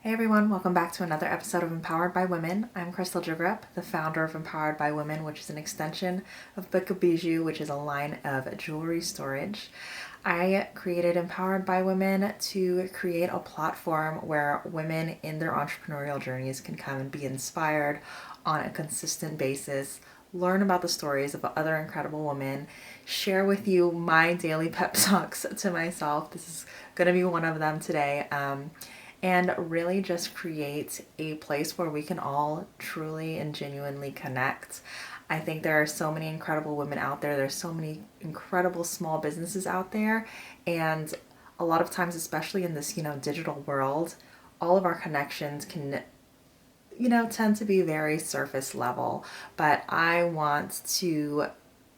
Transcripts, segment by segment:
Hey everyone, welcome back to another episode of Empowered by Women. I'm Crystal Jagrup, the founder of Empowered by Women, which is an extension of Book of Bijou, which is a line of jewelry storage. I created Empowered by Women to create a platform where women in their entrepreneurial journeys can come and be inspired on a consistent basis, learn about the stories of other incredible women, share with you my daily pep talks to myself. This is going to be one of them today. And really just create a place where we can all truly and genuinely connect. I think there are so many incredible women out there. There's so many incredible small businesses out there. And a lot of times, especially in this, digital world, all of our connections can, tend to be very surface level. But I want to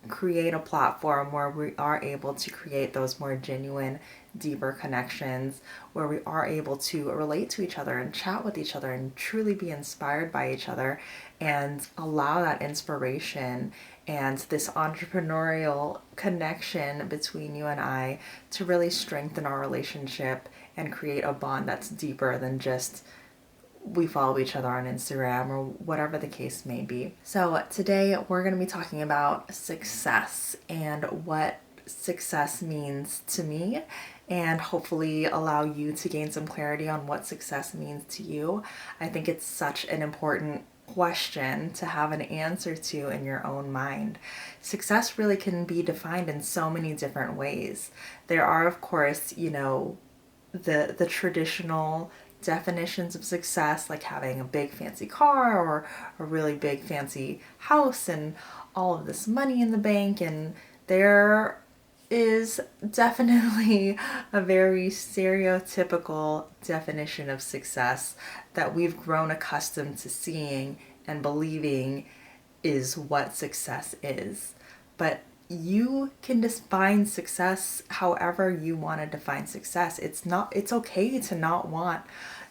create a platform where we are able to create those more genuine, deeper connections, where we are able to relate to each other and chat with each other and truly be inspired by each other and allow that inspiration and this entrepreneurial connection between you and I to really strengthen our relationship and create a bond that's deeper than just we follow each other on Instagram or whatever the case may be. So today we're going to be talking about success and what success means to me, and hopefully allow you to gain some clarity on what success means to you. I think it's such an important question to have an answer to in your own mind. Success really can be defined in so many different ways. There are, of course, the traditional definitions of success, like having a big fancy car or a really big fancy house and all of this money in the bank. And there is definitely a very stereotypical definition of success that we've grown accustomed to seeing and believing is what success is. But you can define success however you want to define success. It's okay to not want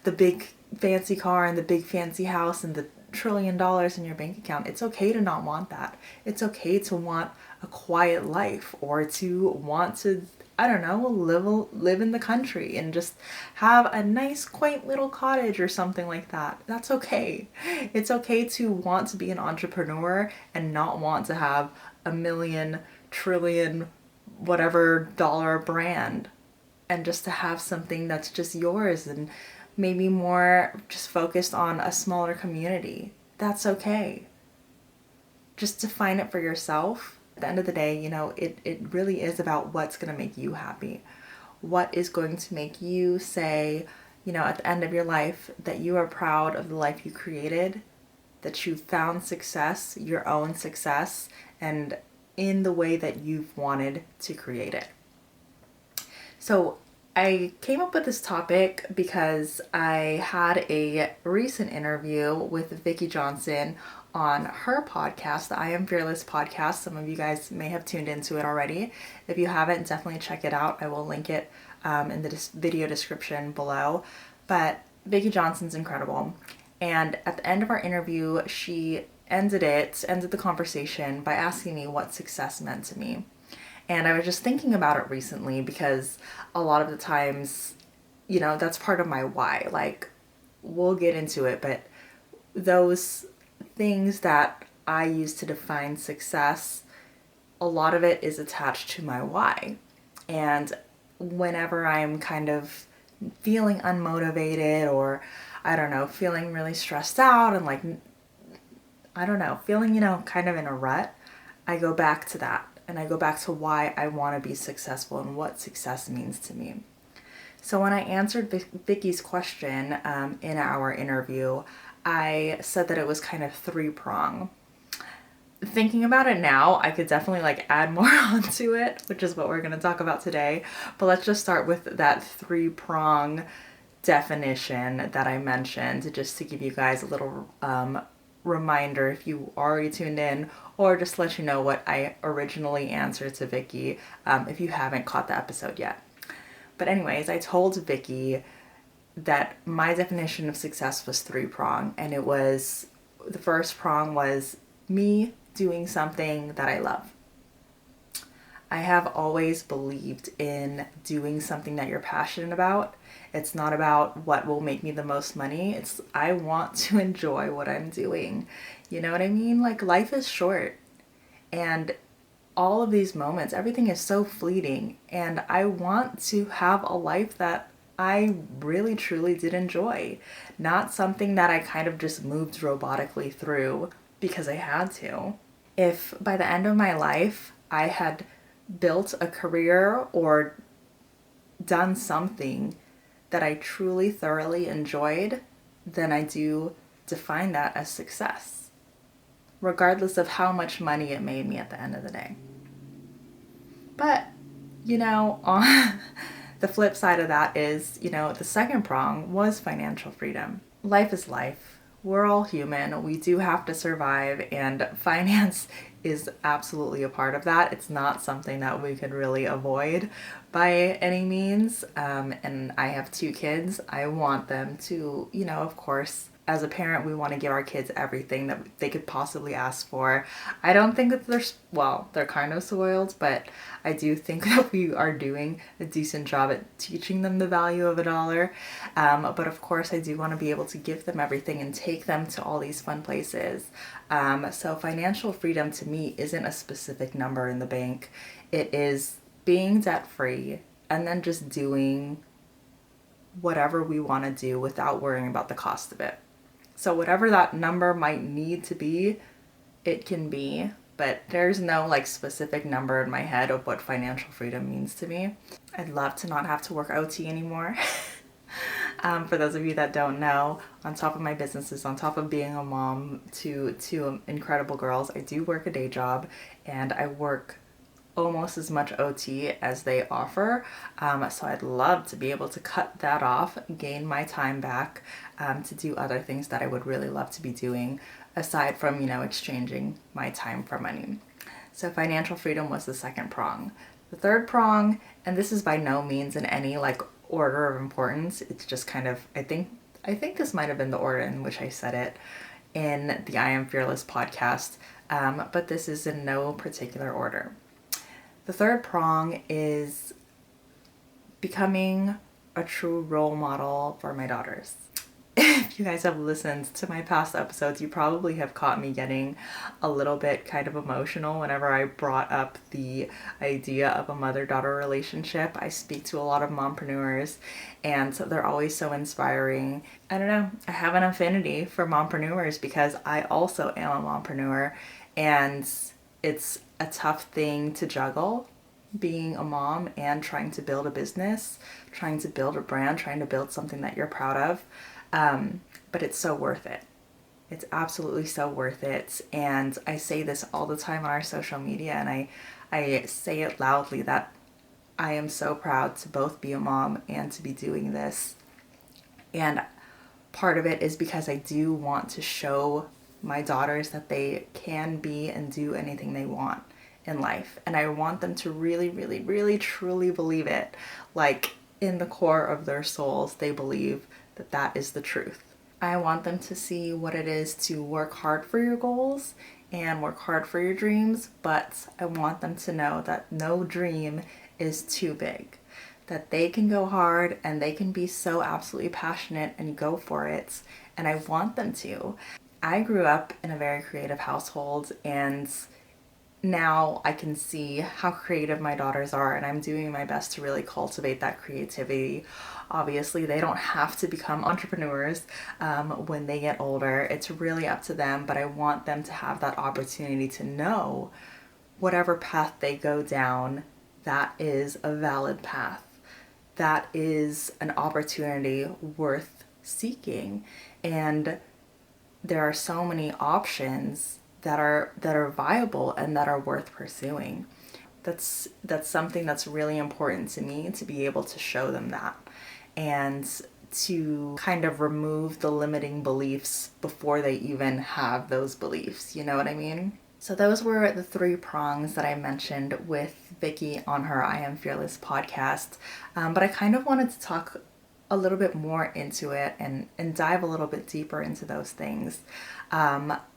the big fancy car and the big fancy house and the $1 trillion in your bank account. It's okay to not want that. It's okay to want a quiet life or to want to, I don't know, live in the country and just have a nice quaint little cottage or something like that. That's okay. It's okay to want to be an entrepreneur and not want to have a million, trillion, whatever dollar brand, and just to have something that's just yours and maybe more just focused on a smaller community. That's okay. Just define it for yourself. At the end of the day, it really is about what's going to make you happy. What is going to make you say, at the end of your life, that you are proud of the life you created, that you found success, your own success, and in the way that you've wanted to create it. So I came up with this topic because I had a recent interview with Vicki Johnson on her podcast, the I Am Fearless podcast. Some of you guys may have tuned into it already. If you haven't, definitely check it out. I will link it in the video description below. But Vicki Johnson's incredible. And at the end of our interview, she ended the conversation by asking me what success meant to me. And I was just thinking about it recently because a lot of the times, that's part of my why. Like, we'll get into it, but those things that I use to define success, a lot of it is attached to my why. And whenever I'm kind of feeling unmotivated or, I don't know, feeling really stressed out and feeling, kind of in a rut, I go back to that. And I go back to why I want to be successful and what success means to me. So when I answered Vicki's question in our interview, I said that it was kind of three-prong. Thinking about it now, I could definitely add more onto it, which is what we're going to talk about today. But let's just start with that three-prong definition that I mentioned, just to give you guys a little reminder if you already tuned in, or just let you know what I originally answered to Vicki if you haven't caught the episode yet. But anyways, I told Vicki that my definition of success was three-prong, and the first prong was me doing something that I love. I have always believed in doing something that you're passionate about. It's not about what will make me the most money. It's I want to enjoy what I'm doing. You know what I mean? Like life is short and all of these moments, everything is so fleeting, and I want to have a life that I really truly did enjoy, not something that I kind of just moved robotically through because I had to. If by the end of my life I had built a career or done something that I truly thoroughly enjoyed, then I do define that as success, regardless of how much money it made me at the end of the day. But, on the flip side of that is, the second prong was financial freedom. Life is life. We're all human. We do have to survive, and finance is absolutely a part of that. It's not something that we could really avoid by any means. And I have 2 kids. I want them to, of course, as a parent, we want to give our kids everything that they could possibly ask for. I don't think that they're kind of spoiled, but I do think that we are doing a decent job at teaching them the value of a dollar. But of course, I do want to be able to give them everything and take them to all these fun places. So financial freedom to me isn't a specific number in the bank. It is being debt-free and then just doing whatever we want to do without worrying about the cost of it. So whatever that number might need to be, it can be, but there's no specific number in my head of what financial freedom means to me. I'd love to not have to work OT anymore. For those of you that don't know, on top of my businesses, on top of being a mom to 2 incredible girls, I do work a day job, and I work almost as much OT as they offer. So I'd love to be able to cut that off, gain my time back to do other things that I would really love to be doing aside from, exchanging my time for money. So financial freedom was the second prong. The third prong, and this is by no means in any order of importance. It's just kind of, I think this might have been the order in which I said it in the I Am Fearless podcast, but this is in no particular order. The third prong is becoming a true role model for my daughters. If you guys have listened to my past episodes, you probably have caught me getting a little bit kind of emotional whenever I brought up the idea of a mother-daughter relationship. I speak to a lot of mompreneurs, and they're always so inspiring. I don't know, I have an affinity for mompreneurs because I also am a mompreneur, and it's a tough thing to juggle, being a mom and trying to build a business, trying to build a brand, trying to build something that you're proud of. But it's so worth it. It's absolutely so worth it. And I say this all the time on our social media, and I say it loudly that I am so proud to both be a mom and to be doing this. And part of it is because I do want to show my daughters that they can be and do anything they want in life. And I want them to really, really, really, truly believe it. In the core of their souls, they believe that is the truth. I want them to see what it is to work hard for your goals and work hard for your dreams, but I want them to know that no dream is too big, that they can go hard and they can be so absolutely passionate and go for it, and I want them to. I grew up in a very creative household, and now I can see how creative my daughters are, and I'm doing my best to really cultivate that creativity. Obviously, they don't have to become entrepreneurs when they get older. It's really up to them, but I want them to have that opportunity to know whatever path they go down, that is a valid path. That is an opportunity worth seeking. And there are so many options that are viable and that are worth pursuing. That's something that's really important to me, to be able to show them that and to kind of remove the limiting beliefs before they even have those beliefs. You know what I mean? So those were the 3 prongs that I mentioned with Vicky on her I Am Fearless podcast. But I kind of wanted to talk a little bit more into it and dive a little bit deeper into those things.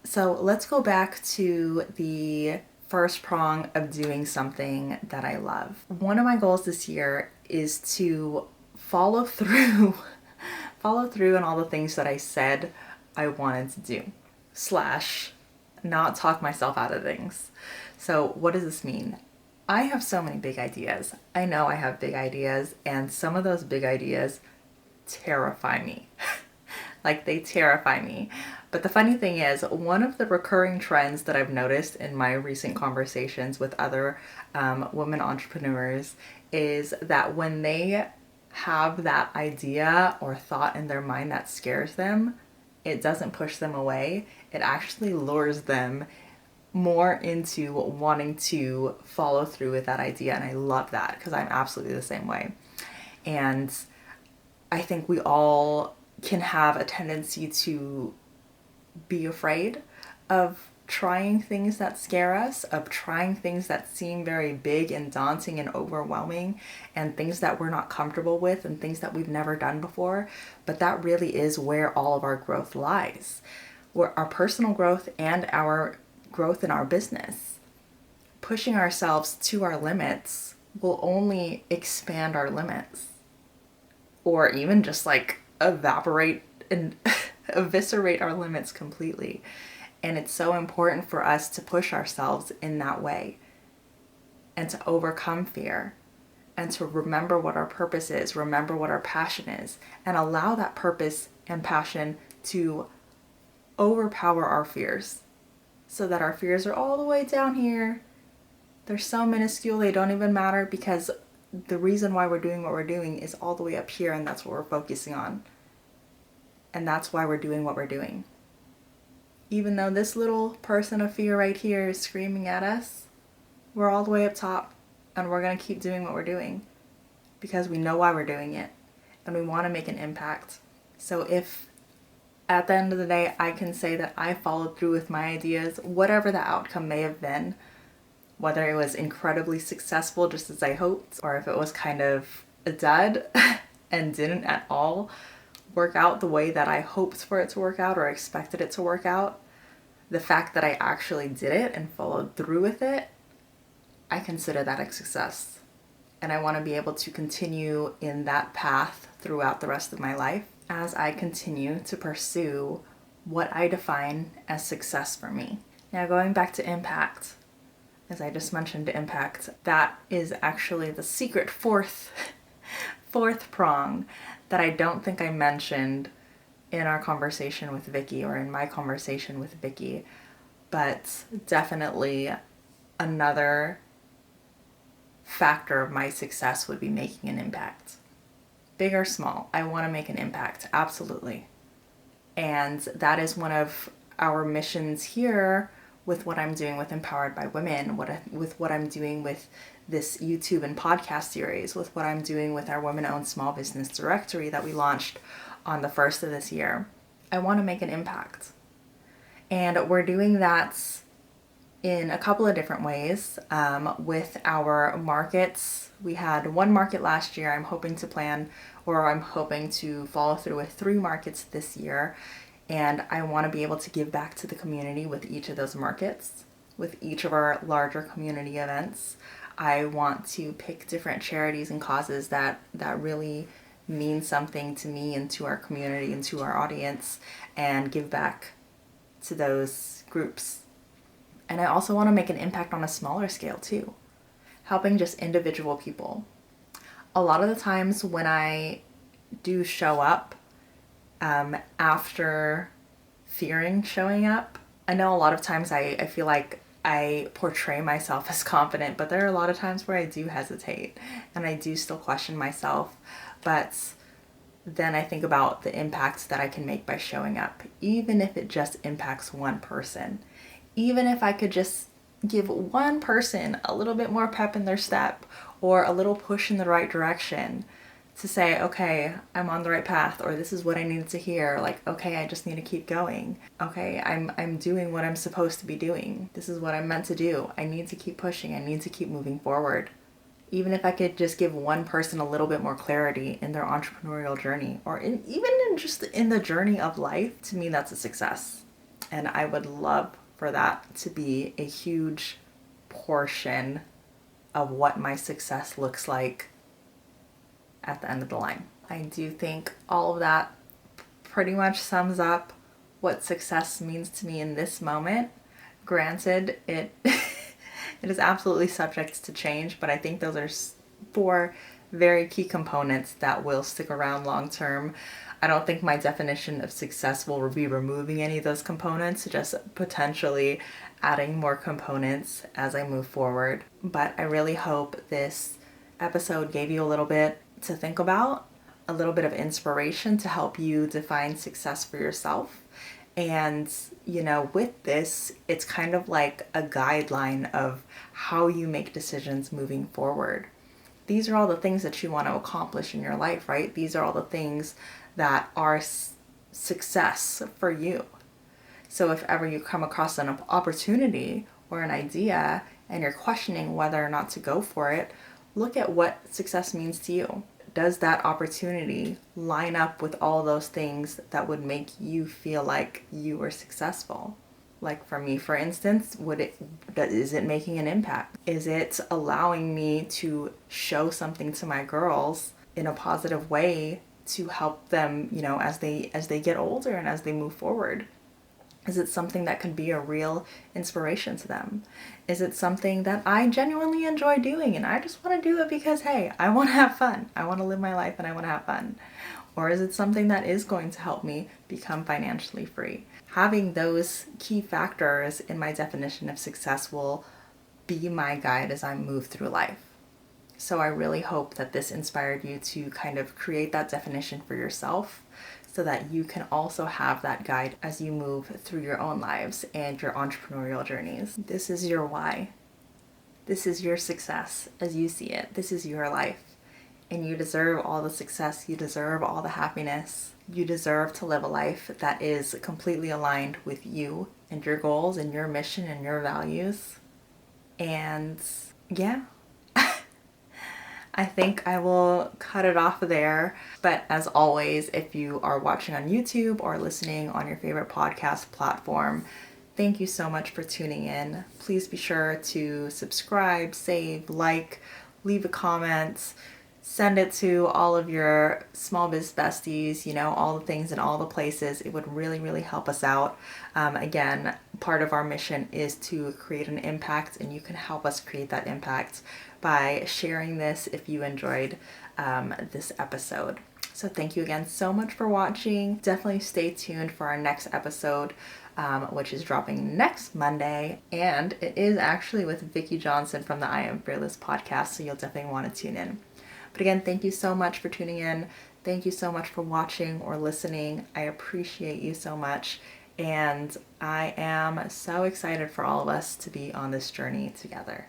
So let's go back to the first prong of doing something that I love. One of my goals this year is to follow through on all the things that I said I wanted to do, / not talk myself out of things. So what does this mean? I have so many big ideas. I know I have big ideas, and some of those big ideas terrify me. Like, they terrify me. But the funny thing is, one of the recurring trends that I've noticed in my recent conversations with other women entrepreneurs is that when they have that idea or thought in their mind that scares them, it doesn't push them away. It actually lures them more into wanting to follow through with that idea. And I love that, because I'm absolutely the same way. And I think we all can have a tendency to be afraid of trying things that scare us, of trying things that seem very big and daunting and overwhelming, and things that we're not comfortable with and things that we've never done before. But that really is where all of our growth lies. Where our personal growth and our growth in our business. Pushing ourselves to our limits will only expand our limits, or even just like evaporate and eviscerate our limits completely. And it's so important for us to push ourselves in that way and to overcome fear and to remember what our purpose is, remember what our passion is, and allow that purpose and passion to overpower our fears, so that our fears are all the way down here. They're so minuscule, they don't even matter, because the reason why we're doing what we're doing is all the way up here, and that's what we're focusing on. And that's why we're doing what we're doing. Even though this little person of fear right here is screaming at us, we're all the way up top, and we're going to keep doing what we're doing because we know why we're doing it, and we want to make an impact. So if at the end of the day I can say that I followed through with my ideas, whatever the outcome may have been, whether it was incredibly successful just as I hoped, or if it was kind of a dud and didn't at all work out the way that I hoped for it to work out or expected it to work out, the fact that I actually did it and followed through with it, I consider that a success. And I want to be able to continue in that path throughout the rest of my life as I continue to pursue what I define as success for me. Now, going back to impact, as I just mentioned impact, that is actually the secret fourth prong that I don't think I mentioned in our conversation with Vicky or in my conversation with Vicky, but definitely another factor of my success would be making an impact. Big or small, I want to make an impact, absolutely. And that is one of our missions here with what I'm doing with Empowered by Women, with what I'm doing with this YouTube and podcast series, with what I'm doing with our women-owned small business directory that we launched on the 1st of this year. I want to make an impact. And we're doing that in a couple of different ways. With our markets, we had one market last year. I'm hoping to follow through with 3 markets this year. And I want to be able to give back to the community with each of those markets, with each of our larger community events. I want to pick different charities and causes that really mean something to me and to our community and to our audience, and give back to those groups. And I also want to make an impact on a smaller scale too, helping just individual people. A lot of the times when I do show up, after fearing showing up, I know a lot of times I feel like I portray myself as confident, but there are a lot of times where I do hesitate and I do still question myself. But then I think about the impact that I can make by showing up, even if it just impacts one person. Even if I could just give one person a little bit more pep in their step or a little push in the right direction to say, okay, I'm on the right path, or this is what I needed to hear. Like, okay, I just need to keep going. Okay, I'm doing what I'm supposed to be doing. This is what I'm meant to do. I need to keep pushing. I need to keep moving forward. Even if I could just give one person a little bit more clarity in their entrepreneurial journey, or even just in the journey of life, to me, that's a success. And I would love for that to be a huge portion of what my success looks like at the end of the line. I do think all of that pretty much sums up what success means to me in this moment. Granted, it it is absolutely subject to change, but I think those are 4 very key components that will stick around long term. I don't think my definition of success will be removing any of those components, just potentially adding more components as I move forward. But I really hope this episode gave you a little bit to think about, a little bit of inspiration to help you define success for yourself. And, with this, it's kind of like a guideline of how you make decisions moving forward. These are all the things that you want to accomplish in your life, right? These are all the things that are success for you. So if ever you come across an opportunity or an idea and you're questioning whether or not to go for it, look at what success means to you. Does that opportunity line up with all those things that would make you feel like you were successful? Like for me, for instance, is it making an impact? Is it allowing me to show something to my girls in a positive way to help them, as they get older and as they move forward? Is it something that can be a real inspiration to them? Is it something that I genuinely enjoy doing and I just want to do it because, hey, I want to have fun. I want to live my life and I want to have fun. Or is it something that is going to help me become financially free? Having those key factors in my definition of success will be my guide as I move through life. So I really hope that this inspired you to kind of create that definition for yourself so that you can also have that guide as you move through your own lives and your entrepreneurial journeys. This is your why. This is your success as you see it. This is your life. And you deserve all the success. You deserve all the happiness. You deserve to live a life that is completely aligned with you and your goals and your mission and your values. And yeah, I think I will cut it off there. But as always, if you are watching on YouTube or listening on your favorite podcast platform, thank you so much for tuning in. Please be sure to subscribe, save, like, leave a comment, send it to all of your small biz besties, all the things in all the places. It would really, really help us out. Again, part of our mission is to create an impact, and you can help us create that impact by sharing this if you enjoyed this episode. So thank you again so much for watching. Definitely stay tuned for our next episode, which is dropping next Monday. And it is actually with Vicki Johnson from the I Am Fearless podcast, so you'll definitely want to tune in. But again, thank you so much for tuning in. Thank you so much for watching or listening. I appreciate you so much. And I am so excited for all of us to be on this journey together.